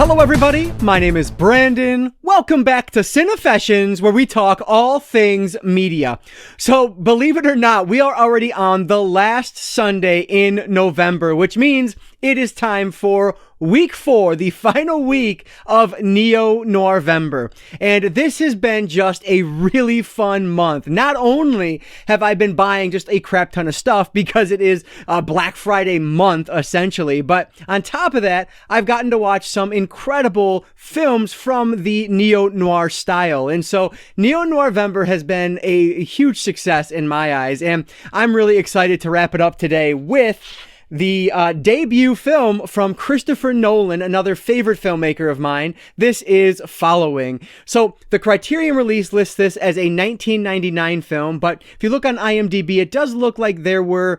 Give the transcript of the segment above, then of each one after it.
Hello everybody, my name is Brandon. Welcome back to Cinefessions, where we talk all things media. So, believe it or not, we are already on the last Sunday in November, which means it is time for week 4, the final week of Neo-Noirvember. And this has been just a really fun month. Not only have I been buying just a crap ton of stuff because it is a Black Friday month, essentially, but on top of that, I've gotten to watch some incredible films from the neo-noir style. And so Neo-Noirvember has been a huge success in my eyes, and I'm really excited to wrap it up today with the debut film from Christopher Nolan, another favorite filmmaker of mine. This is Following. So the Criterion release lists this as a 1999 film, but if you look on IMDb, it does look like there was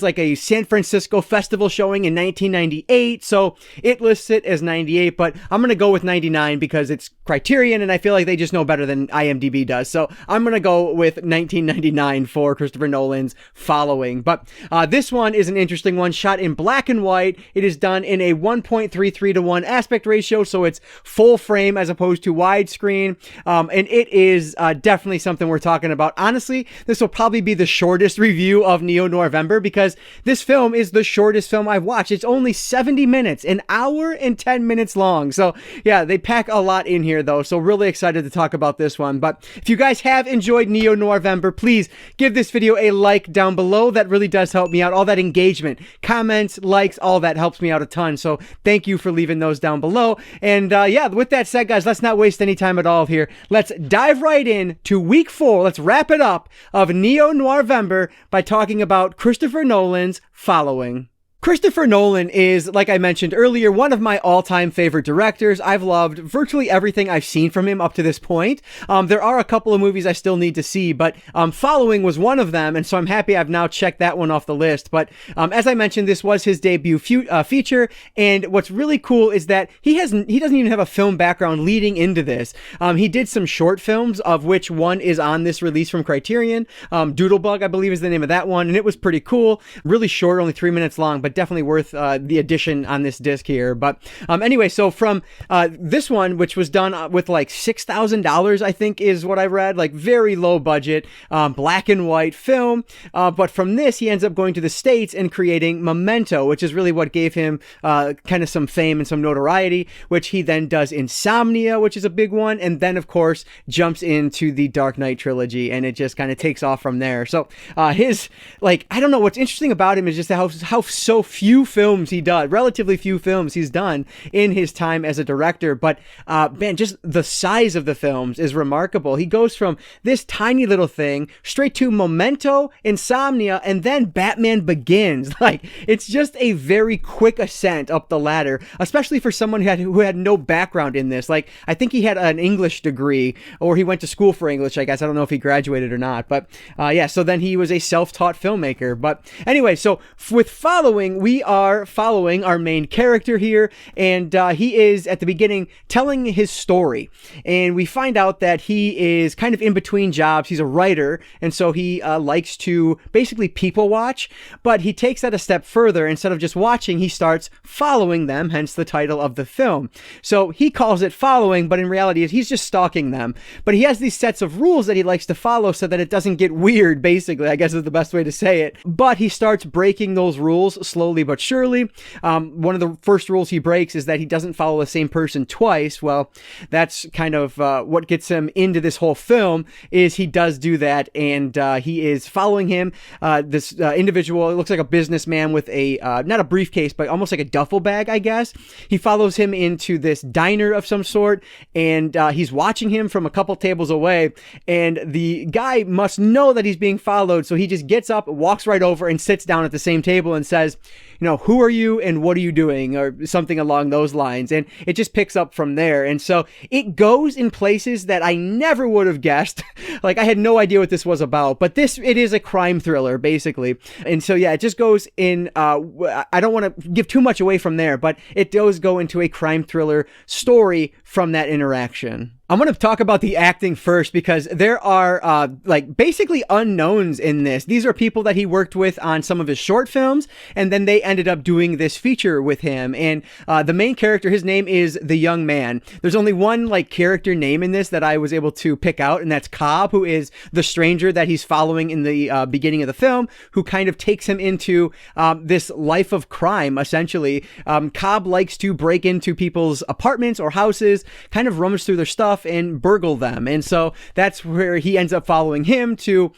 like a San Francisco festival showing in 1998, so it lists it as 98, but I'm gonna go with 99 because it's Criterion, and I feel like they just know better than IMDb does, so I'm gonna go with 1999 for Christopher Nolan's Following. But this one is an interesting one, shot in black and white. It is done in a 1.33 to 1 aspect ratio, so it's full frame as opposed to widescreen, and it is definitely something we're talking about. Honestly, this will probably be the shortest review of Neo-Noirvember because this film is the shortest film I've watched. It's only 70 minutes, an hour and 10 minutes long. So yeah, they pack a lot in here though, so really excited to talk about this one. But if you guys have enjoyed Neo-Noirvember, please give this video a like down below. That really does help me out. All that engagement, comments, likes, all that helps me out a ton. So thank you for leaving those down below. And yeah, with that said, guys, let's not waste any time at all here. Let's dive right in to week 4. Let's wrap it up of Neo-Noirvember by talking about Christopher Nolan's Following. Christopher Nolan is, like I mentioned earlier, one of my all-time favorite directors. I've loved virtually everything I've seen from him up to this point. There are a couple of movies I still need to see, but Following was one of them, and so I'm happy I've now checked that one off the list. But as I mentioned, this was his debut feature, and what's really cool is that he doesn't even have a film background leading into this. He did some short films, of which one is on this release from Criterion. Doodlebug, I believe, is the name of that one, and it was pretty cool. Really short, only 3 minutes long, but definitely worth the addition on this disc here. But anyway, so from this one, which was done with like $6,000, I think is what I read, like very low budget, black and white film. But from this, he ends up going to the States and creating Memento, which is really what gave him kind of some fame and some notoriety, which he then does Insomnia, which is a big one. And then, of course, jumps into the Dark Knight trilogy, and it just kind of takes off from there. So his, like, I don't know, what's interesting about him is just how so few films he does, relatively few films he's done in his time as a director. But man, just the size of the films is remarkable. He goes from this tiny little thing straight to Memento, Insomnia, and then Batman Begins. Like, it's just a very quick ascent up the ladder, especially for someone who had no background in this. Like, I think he had an English degree, or he went to school for English, I guess. I don't know if he graduated or not, but yeah, so then he was a self-taught filmmaker. But anyway, so with Following, we are following our main character here, and he is at the beginning telling his story, and we find out that he is kind of in between jobs. He's a writer, and so he likes to basically people watch, but he takes that a step further. Instead of just watching, he starts following them, hence the title of the film. So he calls it Following, but in reality he's just stalking them. But he has these sets of rules that he likes to follow so that it doesn't get weird, basically, I guess is the best way to say it. But he starts breaking those rules slowly but surely. One of the first rules he breaks is that he doesn't follow the same person twice. Well, that's kind of what gets him into this whole film, is he does do that, and he is following him. This individual, it looks like a businessman with a, not a briefcase, but almost like a duffel bag, I guess. He follows him into this diner of some sort, and he's watching him from a couple tables away, and the guy must know that he's being followed, so he just gets up, walks right over, and sits down at the same table and says, you know, who are you and what are you doing, or something along those lines. And it just picks up from there. And so it goes in places that I never would have guessed. Like, I had no idea what this was about, but it is a crime thriller, basically. And so yeah, it just goes in, I don't want to give too much away from there, but it does go into a crime thriller story from that interaction. I'm going to talk about the acting first because there are like basically unknowns in this. These are people that he worked with on some of his short films, and then they ended up doing this feature with him. And the main character, his name is the young man. There's only one like character name in this that I was able to pick out, and that's Cobb, who is the stranger that he's following in the beginning of the film, who kind of takes him into this life of crime, essentially. Cobb likes to break into people's apartments or houses, kind of rummage through their stuff and burgle them. And so that's where he ends up following him to,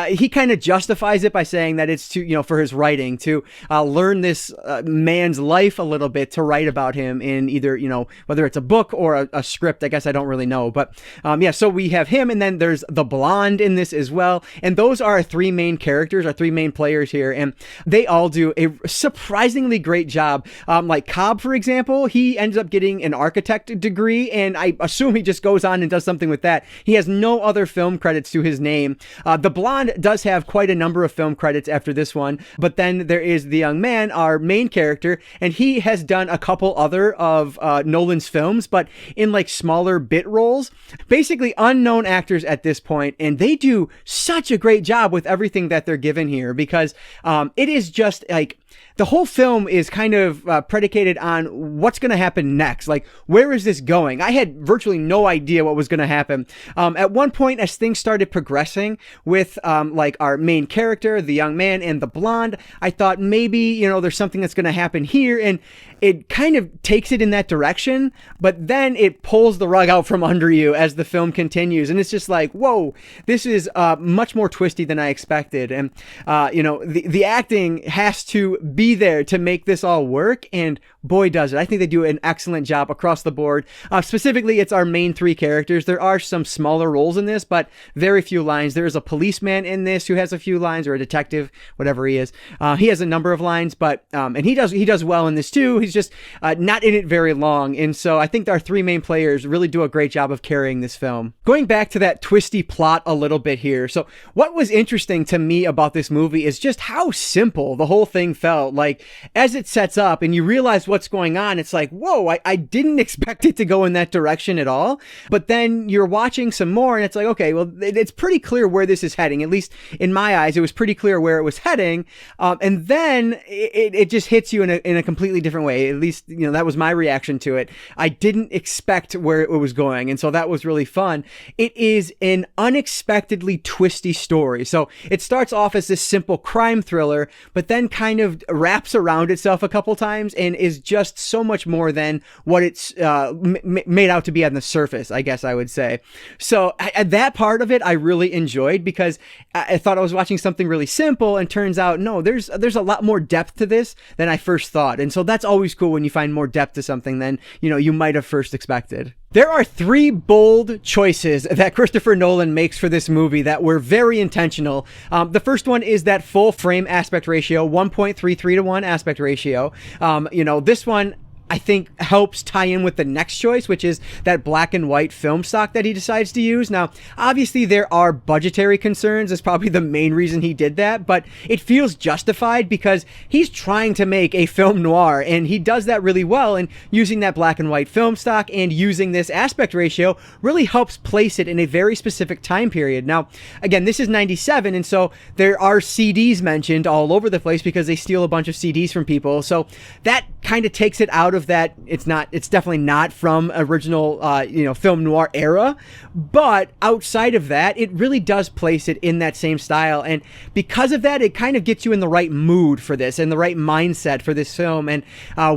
he kind of justifies it by saying that it's to, you know, for his writing, to learn this man's life a little bit, to write about him in either, you know, whether it's a book or a script. I guess I don't really know. But yeah, so we have him, and then there's the blonde in this as well. And those are our three main characters, our three main players here. And they all do a surprisingly great job. Like Cobb, for example, he ends up getting an architect degree, and I assume he just goes on and does something with that. He has no other film credits to his name. The blonde does have quite a number of film credits after this one, but then there is the young man, our main character, and he has done a couple other of Nolan's films, but in like smaller bit roles. Basically unknown actors at this point, and they do such a great job with everything that they're given here, because it is just like, the whole film is kind of predicated on what's going to happen next. Like, where is this going? I had virtually no idea what was going to happen. At one point, as things started progressing with like our main character, the young man, and the blonde, I thought maybe, you know, there's something that's going to happen here, and it kind of takes it in that direction, but then it pulls the rug out from under you as the film continues, and it's just like, whoa, this is much more twisty than I expected. And you know, the acting has to be there to make this all work, and boy does it. I think they do an excellent job across the board. Specifically, it's our main three characters. There are some smaller roles in this, but very few lines. There is a policeman in this who has a few lines, or a detective, whatever he is. He has a number of lines, but and he does well in this too. He's just not in it very long, and so I think our three main players really do a great job of carrying this film. Going back to that twisty plot a little bit here. So what was interesting to me about this movie is just how simple the whole thing felt. Like, as it sets up and you realize what's going on, it's like, whoa, I didn't expect it to go in that direction at all. But then you're watching some more and it's like, okay, well, it's pretty clear where this is heading. At least in my eyes, it was pretty clear where it was heading. And then it just hits you in a completely different way. At least, you know, that was my reaction to it. I didn't expect where it was going. And so that was really fun. It is an unexpectedly twisty story. So it starts off as this simple crime thriller, but then kind of wraps around itself a couple times and is just so much more than what it's made out to be on the surface, I guess I would say. So that part of it I really enjoyed, because I thought I was watching something really simple, and turns out, no, there's a lot more depth to this than I first thought. And so that's always cool when you find more depth to something than, you know, you might have first expected. There are three bold choices that Christopher Nolan makes for this movie that were very intentional. The first one is that full frame aspect ratio, 1.33 to 1 aspect ratio. You know, this one I think helps tie in with the next choice, which is that black and white film stock that he decides to use. Now, obviously there are budgetary concerns. That's probably the main reason he did that, but it feels justified because he's trying to make a film noir, and he does that really well, and using that black and white film stock and using this aspect ratio really helps place it in a very specific time period. Now, again, this is 97, and so there are CDs mentioned all over the place because they steal a bunch of CDs from people. So that kind of takes it out of that. It's definitely not from original film noir era, but outside of that, it really does place it in that same style, and because of that, it kind of gets you in the right mood for this and the right mindset for this film and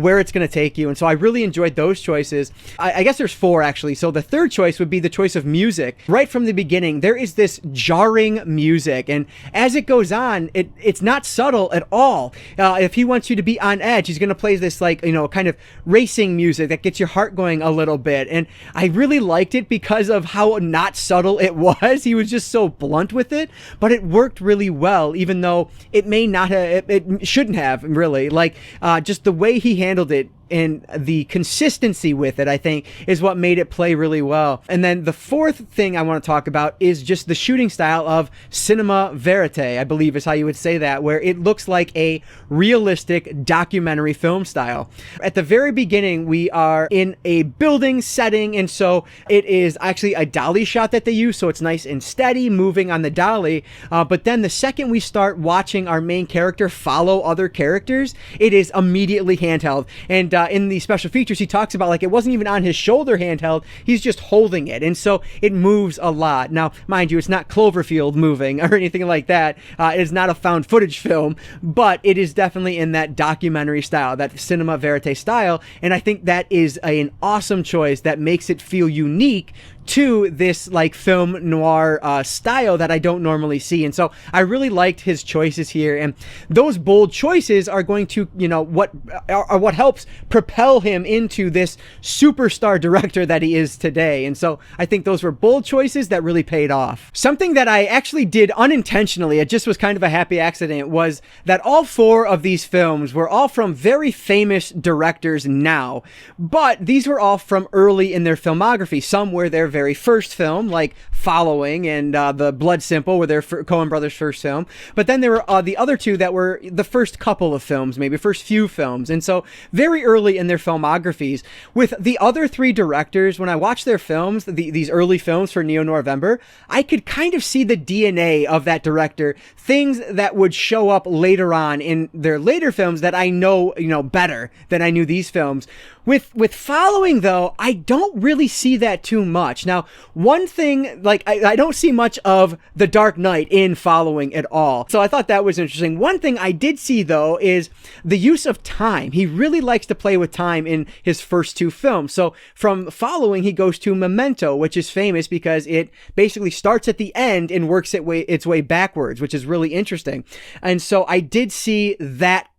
where it's going to take you. And so I really enjoyed those choices. I guess there's four actually. So the third choice would be the choice of music. Right from the beginning, there is this jarring music, and as it goes on, it's not subtle at all. If he wants you to be on edge, he's going to play this kind of racing music that gets your heart going a little bit. And I really liked it because of how not subtle it was. He was just so blunt with it, but it worked really well, even though it may not have, it shouldn't have really. Like, just the way he handled it, and the consistency with it, I think, is what made it play really well. And then the fourth thing I want to talk about is just the shooting style of cinema verite, I believe is how you would say that, where it looks like a realistic documentary film style. At the very beginning, we are in a building setting, and so it is actually a dolly shot that they use, so it's nice and steady, moving on the dolly. But then the second we start watching our main character follow other characters, it is immediately handheld. And in the special features, he talks about like it wasn't even on his shoulder handheld, he's just holding it. And so it moves a lot. Now, mind you, it's not Cloverfield moving or anything like that. It is not a found footage film, but it is definitely in that documentary style, that cinema verite style. And I think that is an awesome choice that makes it feel unique to this like film noir style that I don't normally see. And so I really liked his choices here, and those bold choices are going to, you know, what helps propel him into this superstar director that he is today. And so I think those were bold choices that really paid off. Something that I actually did unintentionally, it just was kind of a happy accident, was that all four of these films were all from very famous directors now, but these were all from early in their filmography. Some were their very first film, like Following and the Blood Simple were their Coen brothers' first film. But then there were the other two that were the first couple of films, maybe first few films. And so very early in their filmographies. With the other three directors, when I watched their films, these early films for Neo-Noirvember, I could kind of see the DNA of that director, things that would show up later on in their later films that I know, better than I knew these films. With Following, though, I don't really see that too much. Now, one thing, like, I don't see much of The Dark Knight in Following at all. So I thought that was interesting. One thing I did see, though, is the use of time. He really likes to play with time in his first two films. So from Following, he goes to Memento, which is famous because it basically starts at the end and works its way backwards, which is really interesting. And so I did see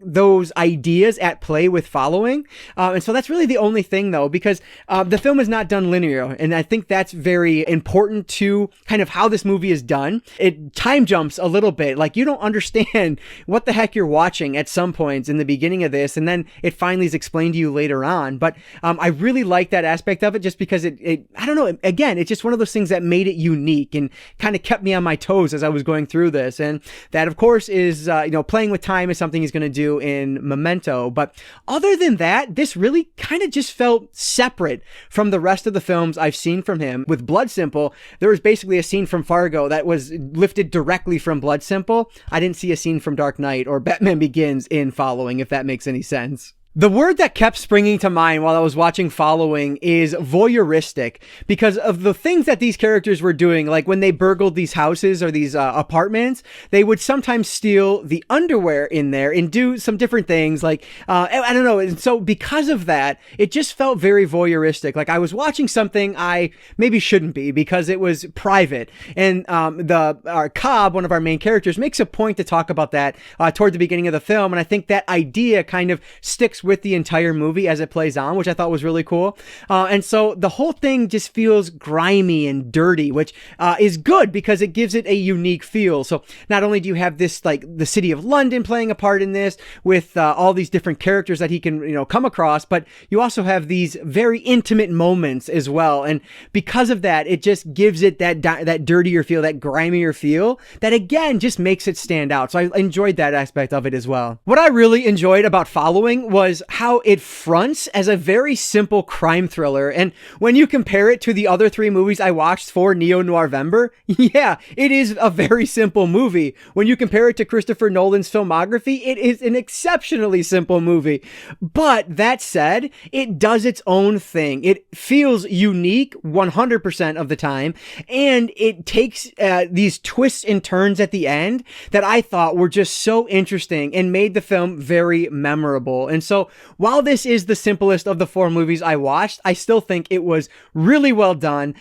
those ideas at play with Following. And so that's really the only thing, though, because the film is not done linear. And I think that's very important to kind of how this movie is done. It time jumps a little bit. Like, you don't understand what the heck you're watching at some points in the beginning of this, and then it finally is explained to you later on. But I really like that aspect of it just because I don't know, again, it's just one of those things that made it unique and kind of kept me on my toes as I was going through this. And that, of course, is, playing with time is something he's going to do in Memento. But other than that, this really kind of just felt separate from the rest of the films I've seen from him. With Blood Simple, there was basically a scene from Fargo that was lifted directly from Blood Simple. I didn't see a scene from Dark Knight or Batman Begins in Following, if that makes any sense. The word that kept springing to mind while I was watching Following is voyeuristic, because of the things that these characters were doing. Like when they burgled these houses or these apartments, they would sometimes steal the underwear in there and do some different things. Like, I don't know. And so because of that, it just felt very voyeuristic. Like I was watching something I maybe shouldn't be because it was private. And our Cobb, one of our main characters, makes a point to talk about that toward the beginning of the film. And I think that idea kind of sticks with the entire movie as it plays on, which I thought was really cool. And so the whole thing just feels grimy and dirty, which is good because it gives it a unique feel. So not only do you have this, like the city of London playing a part in this with all these different characters that he can, come across, but you also have these very intimate moments as well. And because of that, it just gives it that dirtier feel, that grimier feel that again just makes it stand out. So I enjoyed that aspect of it as well. What I really enjoyed about Following was how it fronts as a very simple crime thriller. And when you compare it to the other three movies I watched for Neo-Noirvember, yeah, it is a very simple movie. When you compare it to Christopher Nolan's filmography, it is an exceptionally simple movie. But that said, it does its own thing. It feels unique 100% of the time, and it takes these twists and turns at the end that I thought were just so interesting and made the film very memorable. And so while this is the simplest of the four movies I watched, I still think it was really well done.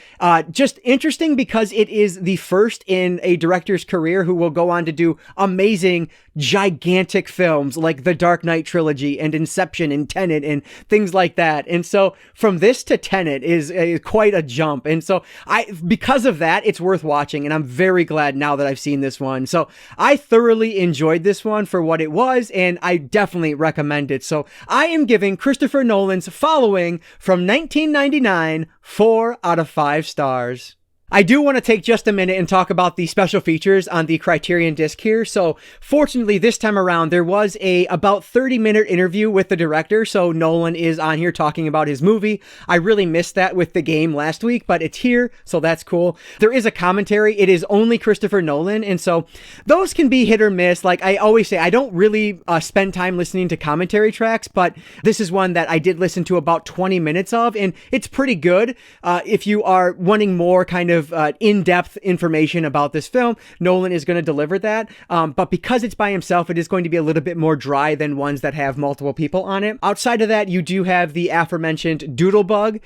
Just interesting because it is the first in a director's career who will go on to do amazing, gigantic films like the Dark Knight trilogy and Inception and Tenet and things like that. And so from this to Tenet is quite a jump. And so because of that, it's worth watching. And I'm very glad now that I've seen this one. So I thoroughly enjoyed this one for what it was, and I definitely recommend it. So I am giving Christopher Nolan's Following from 1999 4 out of 5 stars. I do want to take just a minute and talk about the special features on the Criterion disc here. So fortunately this time around there was a about 30-minute interview with the director, so Nolan is on here talking about his movie. I really missed that with the game last week, but it's here, so that's cool. There is a commentary. It is only Christopher Nolan, and so those can be hit or miss. Like I always say, I don't really spend time listening to commentary tracks, but this is one that I did listen to about 20 minutes of, and it's pretty good. If you are wanting more kind of in-depth information about this film, Nolan is going to deliver that. But because it's by himself, it is going to be a little bit more dry than ones that have multiple people on it. Outside of that, you do have the aforementioned Doodlebug,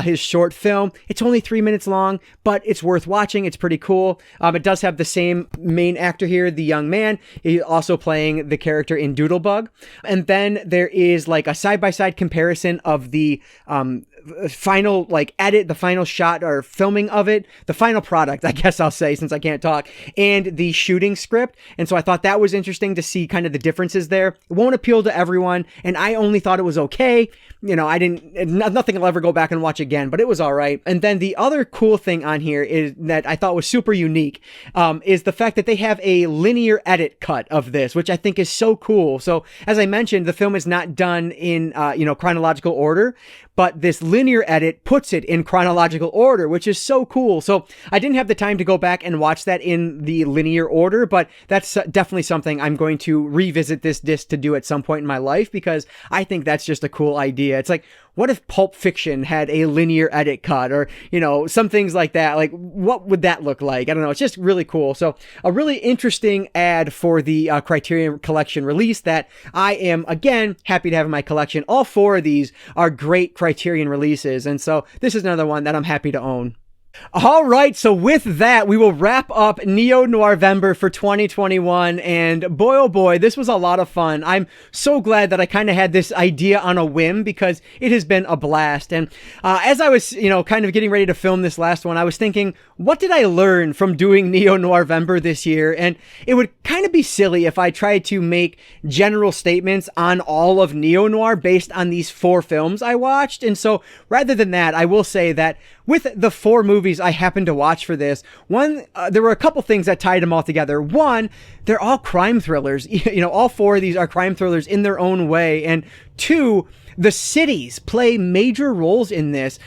his short film. It's only 3 minutes long, but it's worth watching. It's pretty cool. It does have the same main actor here, the young man. He's also playing the character in Doodlebug. And then there is like a side-by-side comparison of the final like edit, the final shot or filming of it, the final product, I guess I'll say, since I can't talk, and the shooting script. And so I thought that was interesting to see kind of the differences there. It won't appeal to everyone, and I only thought it was okay. You know, nothing I'll ever go back and watch again, but it was all right. And then the other cool thing on here is that I thought was super unique, is the fact that they have a linear edit cut of this, which I think is so cool. So as I mentioned, the film is not done in, chronological order, but this linear edit puts it in chronological order, which is so cool. So I didn't have the time to go back and watch that in the linear order, but that's definitely something I'm going to revisit this disc to do at some point in my life, because I think that's just a cool idea. It's like, what if Pulp Fiction had a linear edit cut, or, some things like that? Like, what would that look like? I don't know. It's just really cool. So a really interesting ad for the Criterion Collection release that I am, again, happy to have in my collection. All 4 of these are great Criterion releases, and so this is another one that I'm happy to own. All right, so with that, we will wrap up Neo-Noirvember for 2021, and boy, oh boy, this was a lot of fun. I'm so glad that I kind of had this idea on a whim, because it has been a blast. And as I was, kind of getting ready to film this last one, I was thinking, what did I learn from doing Neo-Noirvember this year? And it would kind of be silly if I tried to make general statements on all of neo-noir based on these 4 films I watched. And so rather than that, I will say that with the 4 movies I happened to watch for this, there were a couple things that tied them all together. One, they're all crime thrillers. All 4 of these are crime thrillers in their own way. And 2, the cities play major roles in this,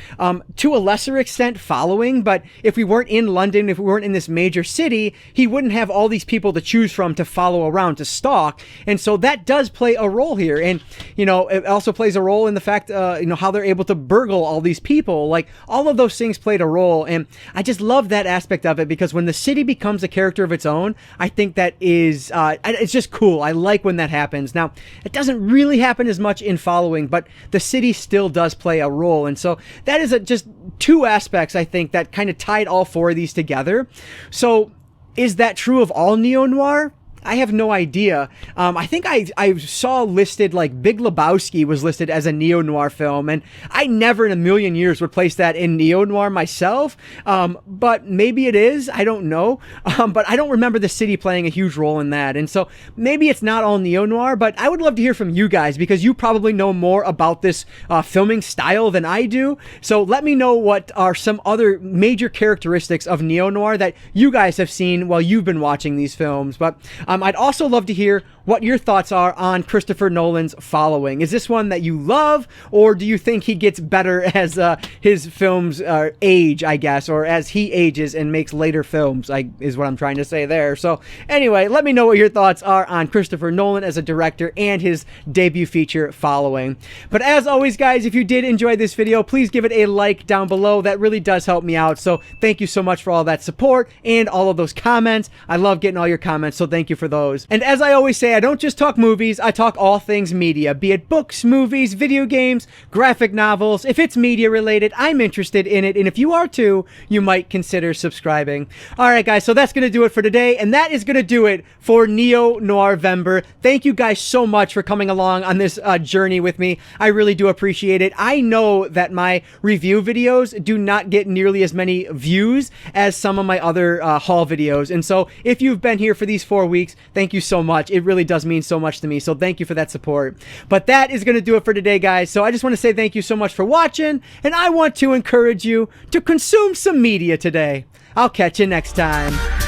to a lesser extent Following, but if we weren't in London, if we weren't in this major city, he wouldn't have all these people to choose from to follow around, to stalk. And so that does play a role here. And, it also plays a role in the fact, how they're able to burgle all these people. Like, all of those things played a role. And I just love that aspect of it, because when the city becomes a character of its own, I think that is, it's just cool. I like when that happens. Now, it doesn't really happen as much in Following, but the city still does play a role. And so that is just 2 aspects, I think, that kind of tied all 4 of these together. So is that true of all neo-noir? I have no idea. I think I saw listed, like, Big Lebowski was listed as a neo-noir film, and I never in a million years would place that in neo-noir myself, but maybe it is. I don't know. But I don't remember the city playing a huge role in that, and so maybe it's not all neo-noir, but I would love to hear from you guys, because you probably know more about this filming style than I do. So let me know what are some other major characteristics of neo-noir that you guys have seen while you've been watching these films. But I'd also love to hear what your thoughts are on Christopher Nolan's Following. Is this one that you love, or do you think he gets better as his films age, I guess, or as he ages and makes later films, is what I'm trying to say there. So anyway, let me know what your thoughts are on Christopher Nolan as a director and his debut feature Following. But as always, guys, if you did enjoy this video, please give it a like down below. That really does help me out. So thank you so much for all that support and all of those comments. I love getting all your comments, so thank you for those. And as I always say, I don't just talk movies, I talk all things media, be it books, movies, video games, graphic novels. If it's media related, I'm interested in it, and if you are too, you might consider subscribing. Alright guys, so that's going to do it for today, and that is going to do it for Neo-Noirvember. Thank you guys so much for coming along on this journey with me. I really do appreciate it. I know that my review videos do not get nearly as many views as some of my other haul videos, and so if you've been here for these 4 weeks, thank you so much. It really really does mean so much to me. So thank you for that support. But that is going to do it for today, guys. So I just want to say thank you so much for watching, and I want to encourage you to consume some media today. I'll catch you next time.